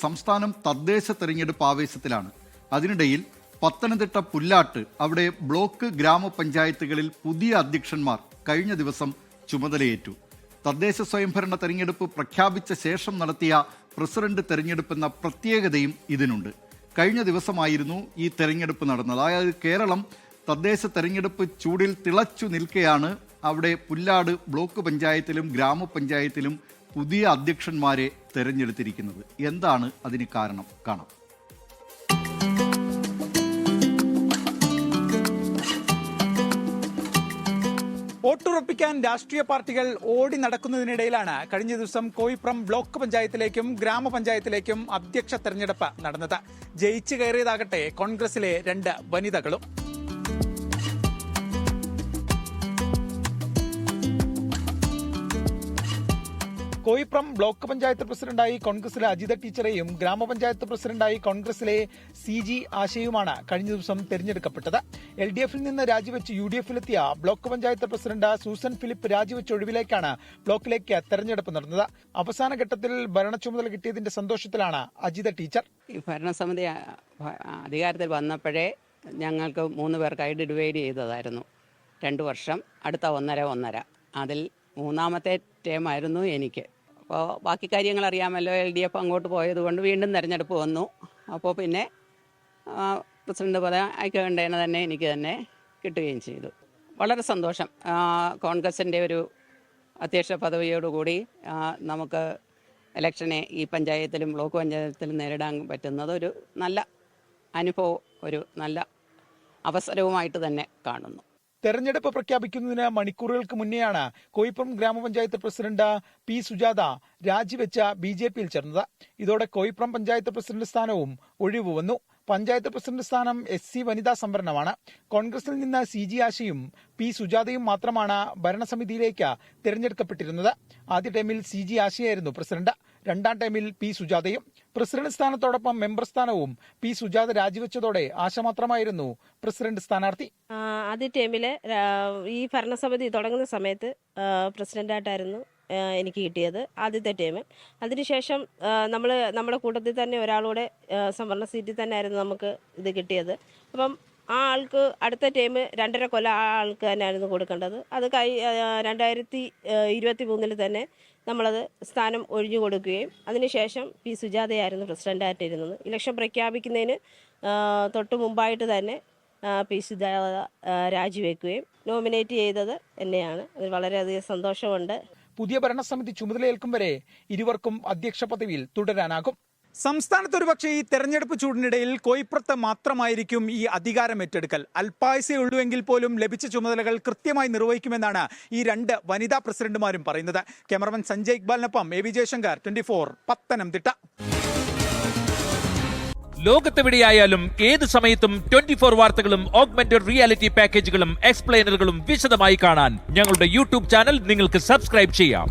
സംസ്ഥാനം തദ്ദേശ തെരഞ്ഞെടുപ്പ് ആവേശത്തിലാണ്. അതിനിടയിൽ പത്തനംതിട്ട പുല്ലാട്ട് അവിടെ ബ്ലോക്ക് ഗ്രാമപഞ്ചായത്തുകളിൽ പുതിയ അധ്യക്ഷന്മാർ കഴിഞ്ഞ ദിവസം ചുമതലയേറ്റു. തദ്ദേശ സ്വയംഭരണ തെരഞ്ഞെടുപ്പ് പ്രഖ്യാപിച്ച ശേഷം നടത്തിയ പ്രസിഡന്റ് തെരഞ്ഞെടുപ്പെന്ന പ്രത്യേകതയും ഇതിനുണ്ട്. കഴിഞ്ഞ ദിവസമായിരുന്നു ഈ തെരഞ്ഞെടുപ്പ് നടന്നത്. അതായത് കേരളം തദ്ദേശ തെരഞ്ഞെടുപ്പ് ചൂടിൽ തിളച്ചു നിൽക്കെയാണ് അവിടെ പുല്ലാട് ബ്ലോക്ക് പഞ്ചായത്തിലും ഗ്രാമപഞ്ചായത്തിലും പുതിയ അധ്യക്ഷന്മാരെ തെരഞ്ഞെടുത്തിരിക്കുന്നത്. എന്താണ് അതിന് കാരണം? കാണാം. വോട്ടുറപ്പിക്കാൻ രാഷ്ട്രീയ പാർട്ടികൾ ഓടി നടക്കുന്നതിനിടയിലാണ് കഴിഞ്ഞ ദിവസം കോയിപ്രം ബ്ലോക്ക് പഞ്ചായത്തിലേക്കും ഗ്രാമപഞ്ചായത്തിലേക്കും അധ്യക്ഷ തെരഞ്ഞെടുപ്പ് നടന്നത്. ജയിച്ചു കയറിയതാകട്ടെ കോൺഗ്രസിലെ 2 വനിതകളും. കോയിപ്രം ബ്ലോക്ക് പഞ്ചായത്ത് പ്രസിഡന്റായി കോൺഗ്രസിലെ അജിത ടീച്ചറെയും ഗ്രാമപഞ്ചായത്ത് പ്രസിഡന്റായി കോൺഗ്രസിലെ CG ആശയുമാണ് കഴിഞ്ഞ ദിവസം തെരഞ്ഞെടുക്കപ്പെട്ടത്. LDFിൽ നിന്ന് രാജിവെച്ച് UDFിലെത്തിയ block panchayat president Susan Philip രാജിവെച്ച ഒഴിവിലേക്കാണ് ബ്ലോക്കിലേക്ക് തെരഞ്ഞെടുപ്പ് നടന്നത്. അവസാന ഘട്ടത്തിൽ ഭരണ ചുമതല കിട്ടിയതിന്റെ സന്തോഷത്തിലാണ് അജിത ടീച്ചർ. ഈ ഭരണസമിതി അധികാരത്തിൽ വന്നപ്പോഴേ ഞങ്ങൾക്ക് 3 പേർക്കായി ഡിവൈഡ് ചെയ്തതായിരുന്നു. 2 വർഷം, അടുത്ത 1.5 അതിൽ 3ാമത്തെ ടേമായിരുന്നു എനിക്ക്. അപ്പോൾ ബാക്കി കാര്യങ്ങൾ അറിയാമല്ലോ. LDF അങ്ങോട്ട് പോയതുകൊണ്ട് വീണ്ടും തെരഞ്ഞെടുപ്പ് വന്നു. അപ്പോൾ പിന്നെ പ്രസിഡന്റ് പദം അയക്കേണ്ടതിന് തന്നെ എനിക്ക് തന്നെ കിട്ടുകയും ചെയ്തു. വളരെ സന്തോഷം. കോൺഗ്രസിൻ്റെ ഒരു അധ്യക്ഷ പദവിയോടുകൂടി നമുക്ക് ഇലക്ഷനെ ഈ പഞ്ചായത്തിലും ബ്ലോക്ക് പഞ്ചായത്തിലും നേരിടാൻ പറ്റുന്നത് ഒരു നല്ല അനുഭവം, ഒരു നല്ല അവസരവുമായിട്ട് തന്നെ കാണുന്നു. തെരഞ്ഞെടുപ്പ് പ്രഖ്യാപിക്കുന്നതിന് മണിക്കൂറുകൾക്ക് മുന്നെയാണ് കോയിപ്രം ഗ്രാമപഞ്ചായത്ത് പ്രസിഡന്റ് P. സുജാത രാജിവെച്ച BJPയിൽ ചേർന്നത്. ഇതോടെ കോയിപ്രം പഞ്ചായത്ത് പ്രസിഡന്റ് സ്ഥാനവും ഒഴിവ് വന്നു. പഞ്ചായത്ത് പ്രസിഡന്റ് സ്ഥാനം SC വനിതാ സംവരണമാണ്. കോൺഗ്രസിൽ നിന്ന് CG ആശയും P. സുജാതയും മാത്രമാണ് ഭരണസമിതിയിലേക്ക് തിരഞ്ഞെടുക്കപ്പെട്ടിരുന്നത്. ആദ്യ ടൈമിൽ CG ആശയായിരുന്നു പ്രസിഡന്റ്. 2ാം ടൈമിൽ P. സുജാതയും. പ്രസിഡന്റ് സ്ഥാനത്തോടൊപ്പം മെമ്പർ സ്ഥാനവും P. സുജാത രാജിവെച്ചതോടെ ആശ മാത്രമായിരുന്നു പ്രസിഡന്റ് സ്ഥാനാർത്ഥി. ആദ്യ ടൈമില് ഈ ഭരണസമിതി തുടങ്ങുന്ന സമയത്ത് പ്രസിഡന്റായിട്ടായിരുന്നു എനിക്ക് കിട്ടിയത് ആദ്യത്തെ ടൈം. അതിനുശേഷം നമ്മുടെ കൂട്ടത്തിൽ തന്നെ ഒരാളൂടെ സംവരണ സീറ്റിൽ തന്നെ ആയിരുന്നു നമുക്ക് ഇത് കിട്ടിയത്. അപ്പം ആ ആൾക്ക് അടുത്ത ടൈം 2.5 കൊല്ലം ആ ആൾക്ക് തന്നെയായിരുന്നു കൊടുക്കേണ്ടത്. അത് 2023 തന്നെ നമ്മളത് സ്ഥാനം ഒഴിഞ്ഞു കൊടുക്കുകയും അതിനുശേഷം P. സുജാതയായിരുന്നു പ്രസിഡൻ്റായിട്ടിരുന്നത്. ഇലക്ഷൻ പ്രഖ്യാപിക്കുന്നതിന് തൊട്ട് മുമ്പായിട്ട് തന്നെ P. സുജാത രാജിവെക്കുകയും നോമിനേറ്റ് ചെയ്തത് എന്നെയാണ്. അതിൽ വളരെയധികം സന്തോഷമുണ്ട്. പുതിയ ഭരണസമിതി ചുമതലയേൽക്കും വരെ ഇരുവർക്കും അധ്യക്ഷ പദവിയിൽ തുടരാനാകും. സംസ്ഥാനത്ത് ഒരുപക്ഷെ ഈ തെരഞ്ഞെടുപ്പ് ചൂടിനിടയിൽ കോയിപ്രത്ത് മാത്രമായിരിക്കും ഈ അധികാരം ഏറ്റെടുക്കൽ. അല്പായുസേ ഉള്ളുവെങ്കിൽ പോലും ലഭിച്ച ചുമതലകൾ കൃത്യമായി നിർവഹിക്കുമെന്നാണ് ഈ 2 വനിതാ പ്രസിഡന്റുമാരും പറയുന്നത്. ക്യാമറമാൻ സഞ്ജയ് ഇക്ബാലിനൊപ്പം AV ജയശങ്കർ, 24 പത്തനംതിട്ട. ലോകത്തെവിടെയായാലും ഏത് സമയത്തും 24 വാർത്തകളും ഓഗ്മെന്റഡ് റിയാലിറ്റി പാക്കേജുകളും എക്സ്പ്ലെയിനറുകളും വിശദമായി കാണാൻ ഞങ്ങളുടെ YouTube ചാനൽ നിങ്ങൾക്ക് സബ്സ്ക്രൈബ് ചെയ്യാം.